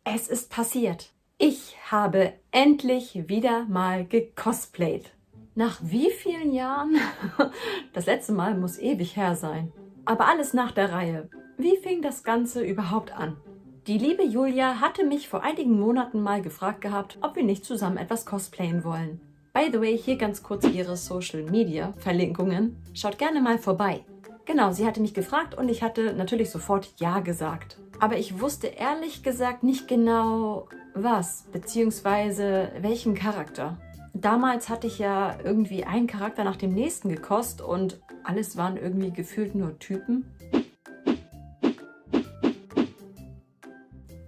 Es ist passiert. Ich habe endlich wieder mal gecosplayt. Nach wie vielen Jahren? Das letzte Mal muss ewig her sein. Aber alles nach der Reihe. Wie fing das Ganze überhaupt an? Die liebe Julia hatte mich vor einigen Monaten mal gefragt gehabt, ob wir nicht zusammen etwas cosplayen wollen. By the way, hier ganz kurz ihre Social Media Verlinkungen. Schaut gerne mal vorbei. Genau, sie hatte mich gefragt und ich hatte natürlich sofort Ja gesagt. Aber ich wusste ehrlich gesagt nicht genau was, beziehungsweise welchen Charakter. Damals hatte ich ja irgendwie einen Charakter nach dem nächsten gekost und alles waren irgendwie gefühlt nur Typen.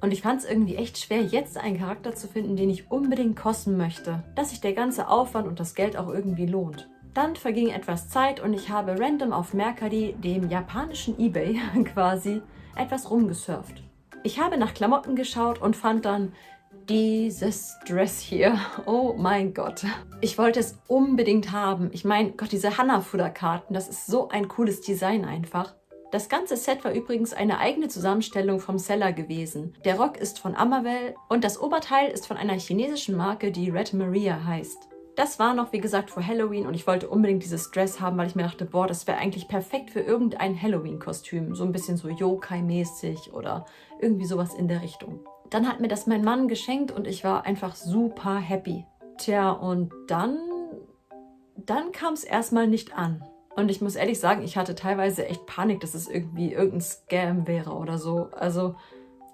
Und ich fand es irgendwie echt schwer, jetzt einen Charakter zu finden, den ich unbedingt kosten möchte. Dass sich der ganze Aufwand und das Geld auch irgendwie lohnt. Dann verging etwas Zeit und ich habe random auf Mercari, dem japanischen eBay quasi, etwas rumgesurft. Ich habe nach Klamotten geschaut und fand dann dieses Dress hier. Oh mein Gott. Ich wollte es unbedingt haben. Ich meine, Gott, diese Hanafuda-Karten, das ist so ein cooles Design einfach. Das ganze Set war übrigens eine eigene Zusammenstellung vom Seller gewesen. Der Rock ist von Amawell und das Oberteil ist von einer chinesischen Marke, die Red Maria heißt. Das war noch, wie gesagt, vor Halloween und ich wollte unbedingt dieses Dress haben, weil ich mir dachte, boah, das wäre eigentlich perfekt für irgendein Halloween-Kostüm. So ein bisschen so Yokai-mäßig oder irgendwie sowas in der Richtung. Dann hat mir das mein Mann geschenkt und ich war einfach super happy. Tja, und dann kam es erstmal nicht an. Und ich muss ehrlich sagen, ich hatte teilweise echt Panik, dass es irgendwie irgendein Scam wäre oder so. Also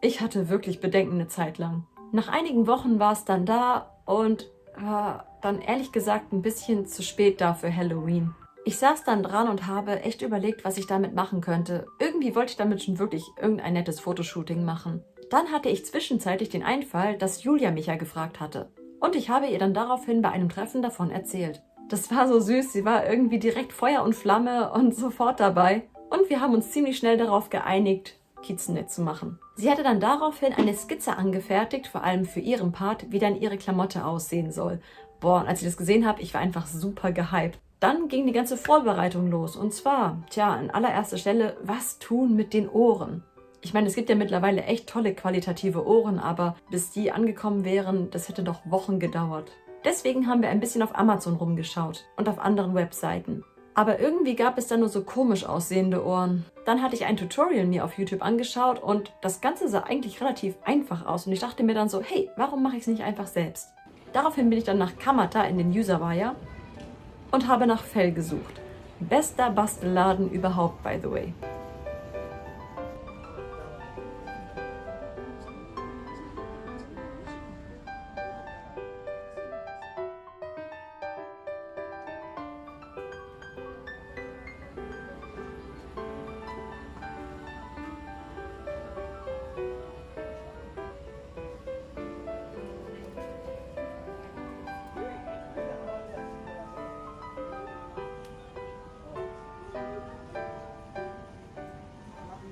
ich hatte wirklich Bedenken eine Zeit lang. Nach einigen Wochen war es dann da und war dann ehrlich gesagt ein bisschen zu spät da für Halloween. Ich saß dann dran und habe echt überlegt, was ich damit machen könnte. Irgendwie wollte ich damit schon wirklich irgendein nettes Fotoshooting machen. Dann hatte ich zwischenzeitlich den Einfall, dass Julia mich ja gefragt hatte. Und ich habe ihr dann daraufhin bei einem Treffen davon erzählt. Das war so süß, sie war irgendwie direkt Feuer und Flamme und sofort dabei. Und wir haben uns ziemlich schnell darauf geeinigt, Kizune zu machen. Sie hatte dann daraufhin eine Skizze angefertigt, vor allem für ihren Part, wie dann ihre Klamotte aussehen soll. Boah, und als ich das gesehen habe, ich war einfach super gehypt. Dann ging die ganze Vorbereitung los. Und zwar, an allererster Stelle, was tun mit den Ohren? Ich meine, es gibt ja mittlerweile echt tolle qualitative Ohren, aber bis die angekommen wären, das hätte doch Wochen gedauert. Deswegen haben wir ein bisschen auf Amazon rumgeschaut und auf anderen Webseiten. Aber irgendwie gab es da nur so komisch aussehende Ohren. Dann hatte ich ein Tutorial mir auf YouTube angeschaut und das Ganze sah eigentlich relativ einfach aus. Und ich dachte mir dann so, hey, warum mache ich es nicht einfach selbst? Daraufhin bin ich dann nach Kamata in den User-Wire und habe nach Fell gesucht. Bester Bastelladen überhaupt, by the way.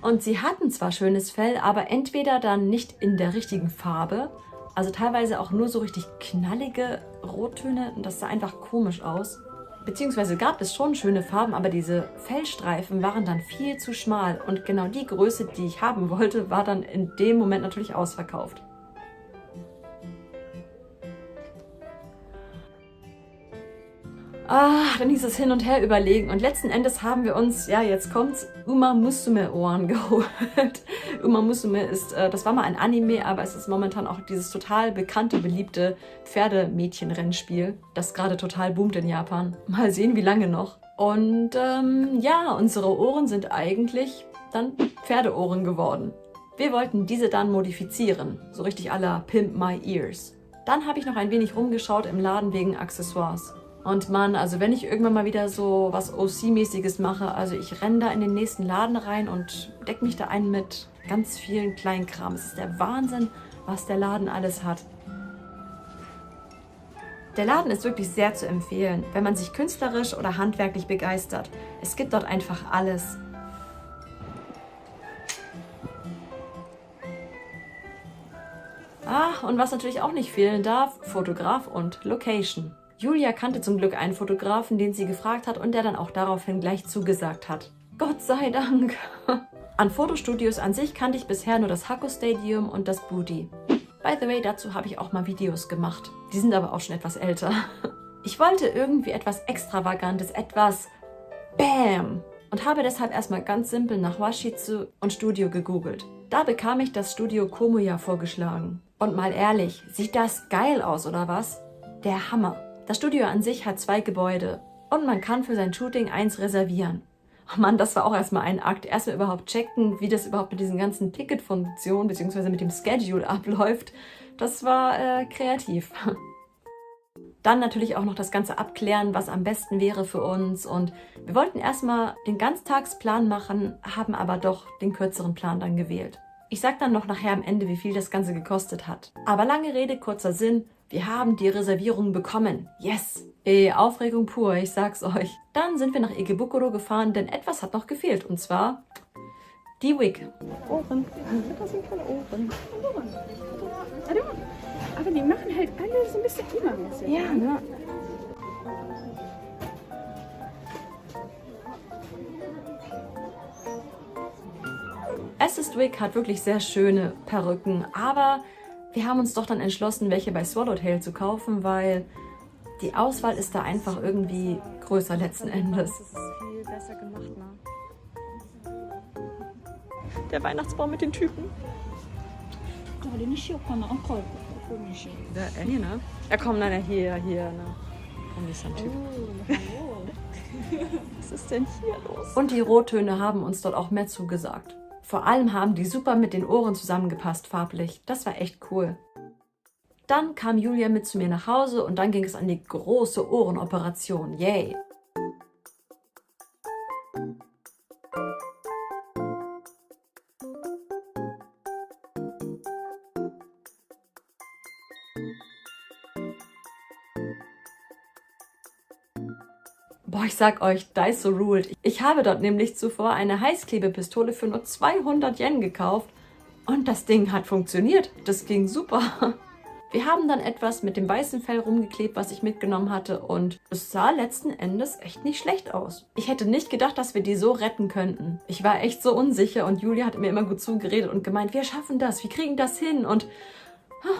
Und sie hatten zwar schönes Fell, aber entweder dann nicht in der richtigen Farbe, also teilweise auch nur so richtig knallige Rottöne und das sah einfach komisch aus. Beziehungsweise gab es schon schöne Farben, aber diese Fellstreifen waren dann viel zu schmal und genau die Größe, die ich haben wollte, war dann in dem Moment natürlich ausverkauft. Dann hieß es hin und her überlegen und letzten Endes haben wir uns, ja jetzt kommt's, Uma Musume Ohren geholt. Uma Musume ist, das war mal ein Anime, aber es ist momentan auch dieses total bekannte, beliebte Pferdemädchen-Rennspiel, das gerade total boomt in Japan. Mal sehen, wie lange noch. Und unsere Ohren sind eigentlich dann Pferdeohren geworden. Wir wollten diese dann modifizieren, so richtig à la Pimp My Ears. Dann habe ich noch ein wenig rumgeschaut im Laden wegen Accessoires. Und Mann, also wenn ich irgendwann mal wieder so was OC-mäßiges mache, also ich renne da in den nächsten Laden rein und decke mich da ein mit ganz vielen Kleinkram. Es ist der Wahnsinn, was der Laden alles hat. Der Laden ist wirklich sehr zu empfehlen, wenn man sich künstlerisch oder handwerklich begeistert. Es gibt dort einfach alles. Und was natürlich auch nicht fehlen darf, Fotograf und Location. Julia kannte zum Glück einen Fotografen, den sie gefragt hat und der dann auch daraufhin gleich zugesagt hat. Gott sei Dank! An Fotostudios an sich kannte ich bisher nur das Hakko Stadium und das Booty. By the way, dazu habe ich auch mal Videos gemacht. Die sind aber auch schon etwas älter. Ich wollte irgendwie etwas Extravagantes, etwas BAM! Und habe deshalb erstmal ganz simpel nach Washitsu und Studio gegoogelt. Da bekam ich das Studio Komuya vorgeschlagen. Und mal ehrlich, sieht das geil aus, oder was? Der Hammer. Das Studio an sich hat 2 Gebäude und man kann für sein Shooting eins reservieren. Oh Mann, das war auch erstmal ein Akt. Erstmal überhaupt checken, wie das überhaupt mit diesen ganzen Ticketfunktionen bzw. mit dem Schedule abläuft. Das war kreativ. Dann natürlich auch noch das Ganze abklären, was am besten wäre für uns. Und wir wollten erstmal den Ganztagsplan machen, haben aber doch den kürzeren Plan dann gewählt. Ich sag dann noch nachher am Ende, wie viel das Ganze gekostet hat. Aber lange Rede, kurzer Sinn, wir haben die Reservierung bekommen. Yes! Aufregung pur, ich sag's euch. Dann sind wir nach Ikebukuro gefahren, denn etwas hat noch gefehlt. Und zwar die Wig. Ohren. Das sind keine Ohren. Aber die machen halt alle so ein bisschen übermäßig. Ja, ne? Assist Wig hat wirklich sehr schöne Perücken, aber wir haben uns doch dann entschlossen, welche bei Swallowtail zu kaufen, weil die Auswahl ist da einfach irgendwie größer letzten Endes. Das ist viel besser gemacht, ne? Der Weihnachtsbaum mit den Typen. Hier, ne? Ja, komm, nein, hier, ne? Komm, ist ein Typ. Was ist denn hier los? Und die Rottöne haben uns dort auch mehr zugesagt. Vor allem haben die super mit den Ohren zusammengepasst, farblich. Das war echt cool. Dann kam Julia mit zu mir nach Hause und dann ging es an die große Ohrenoperation. Yay! Boah, ich sag euch, Daiso ruled. Ich habe dort nämlich zuvor eine Heißklebepistole für nur 200 Yen gekauft und das Ding hat funktioniert. Das ging super. Wir haben dann etwas mit dem weißen Fell rumgeklebt, was ich mitgenommen hatte und es sah letzten Endes echt nicht schlecht aus. Ich hätte nicht gedacht, dass wir die so retten könnten. Ich war echt so unsicher und Julia hat mir immer gut zugeredet und gemeint, wir schaffen das, wir kriegen das hin und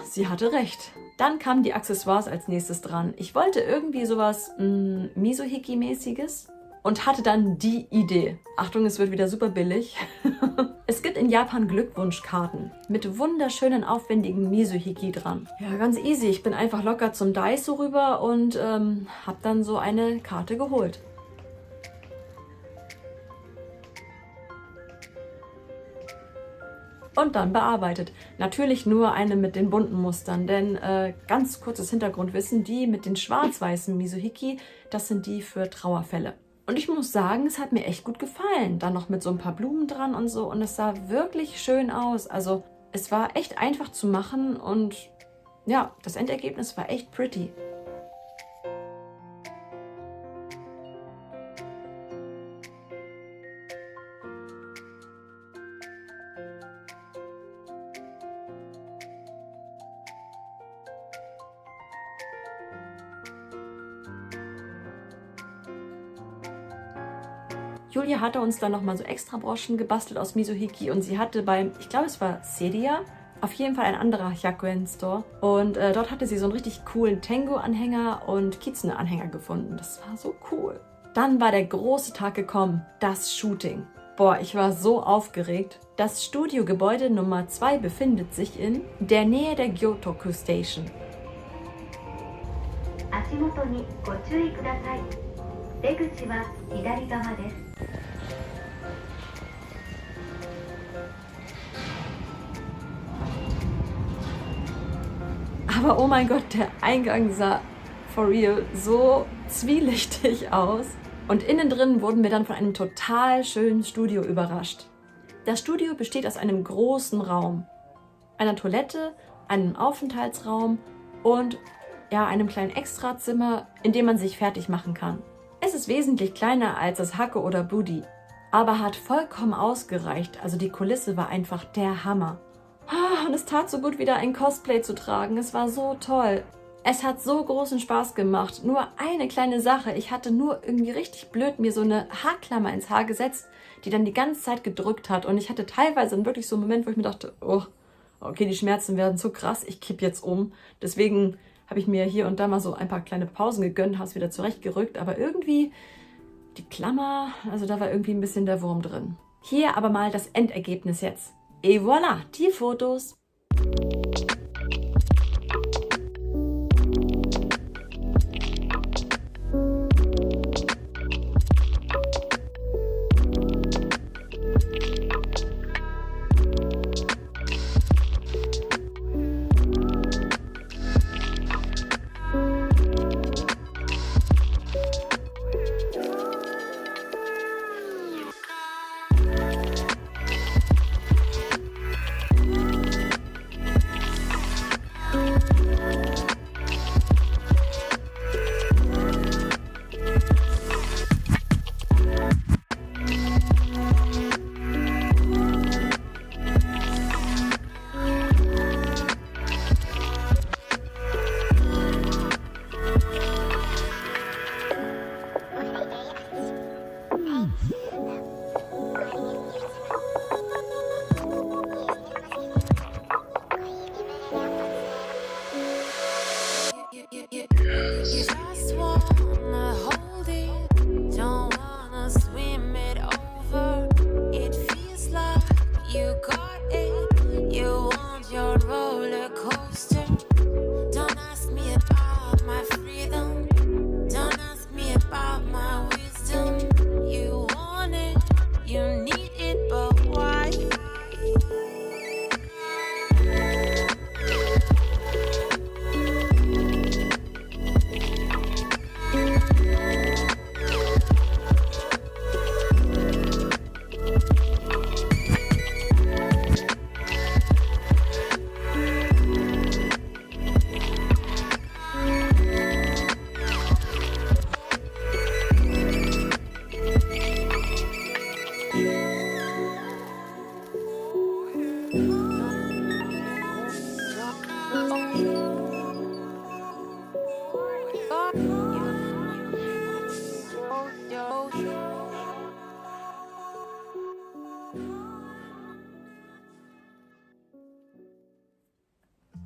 sie hatte recht. Dann kamen die Accessoires als nächstes dran. Ich wollte irgendwie sowas Misohiki-mäßiges und hatte dann die Idee. Achtung, es wird wieder super billig. Es gibt in Japan Glückwunschkarten mit wunderschönen, aufwendigen Misohiki dran. Ja, ganz easy. Ich bin einfach locker zum Daiso rüber und habe dann so eine Karte geholt. Und dann bearbeitet. Natürlich nur eine mit den bunten Mustern, denn ganz kurzes Hintergrundwissen, die mit den schwarz-weißen Misohiki, das sind die für Trauerfälle. Und ich muss sagen, es hat mir echt gut gefallen. Dann noch mit so ein paar Blumen dran und so und es sah wirklich schön aus. Also es war echt einfach zu machen und ja, das Endergebnis war echt pretty. Julia hatte uns dann nochmal so extra Broschen gebastelt aus Misohiki und sie hatte beim, ich glaube es war Sedia, auf jeden Fall ein anderer Hyakuen-Store. Und dort hatte sie so einen richtig coolen Tengu-Anhänger und Kitsune-Anhänger gefunden. Das war so cool. Dann war der große Tag gekommen, das Shooting. Boah, ich war so aufgeregt. Das Studiogebäude Nummer 2 befindet sich in der Nähe der Gyotoku Station. 足元にご注意ください。出口は左側です。 Aber oh mein Gott, der Eingang sah for real so zwielichtig aus. Und innen drin wurden wir dann von einem total schönen Studio überrascht. Das Studio besteht aus einem großen Raum, einer Toilette, einem Aufenthaltsraum und ja, einem kleinen Extrazimmer, in dem man sich fertig machen kann. Es ist wesentlich kleiner als das Hako oder Budi, aber hat vollkommen ausgereicht. Also die Kulisse war einfach der Hammer. Und es tat so gut, wieder ein Cosplay zu tragen. Es war so toll. Es hat so großen Spaß gemacht. Nur eine kleine Sache. Ich hatte nur irgendwie richtig blöd mir so eine Haarklammer ins Haar gesetzt, die dann die ganze Zeit gedrückt hat. Und ich hatte teilweise dann wirklich so einen Moment, wo ich mir dachte, oh, okay, die Schmerzen werden zu krass, ich kipp jetzt um. Deswegen habe ich mir hier und da mal so ein paar kleine Pausen gegönnt, habe es wieder zurechtgerückt, aber irgendwie die Klammer, also da war irgendwie ein bisschen der Wurm drin. Hier aber mal das Endergebnis jetzt. Et voilà, die Fotos.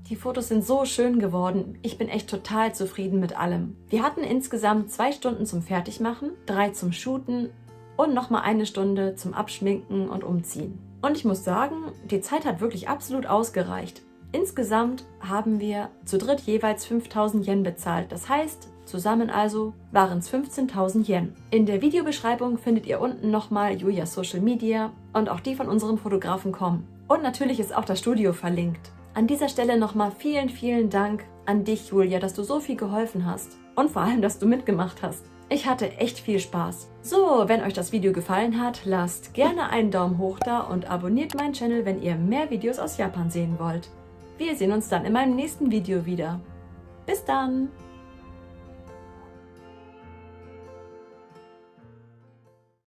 Die Fotos sind so schön geworden. Ich bin echt total zufrieden mit allem. Wir hatten insgesamt 2 Stunden zum Fertigmachen, 3 zum Shooten und nochmal 1 Stunde zum Abschminken und Umziehen. Und ich muss sagen, die Zeit hat wirklich absolut ausgereicht. Insgesamt haben wir zu dritt jeweils 5.000 Yen bezahlt. Das heißt, zusammen also waren es 15.000 Yen. In der Videobeschreibung findet ihr unten nochmal Julias Social Media und auch die von unserem Fotografen Com. Und natürlich ist auch das Studio verlinkt. An dieser Stelle nochmal vielen, vielen Dank an dich, Julia, dass du so viel geholfen hast und vor allem, dass du mitgemacht hast. Ich hatte echt viel Spaß. So, wenn euch das Video gefallen hat, lasst gerne einen Daumen hoch da und abonniert meinen Channel, wenn ihr mehr Videos aus Japan sehen wollt. Wir sehen uns dann in meinem nächsten Video wieder. Bis dann!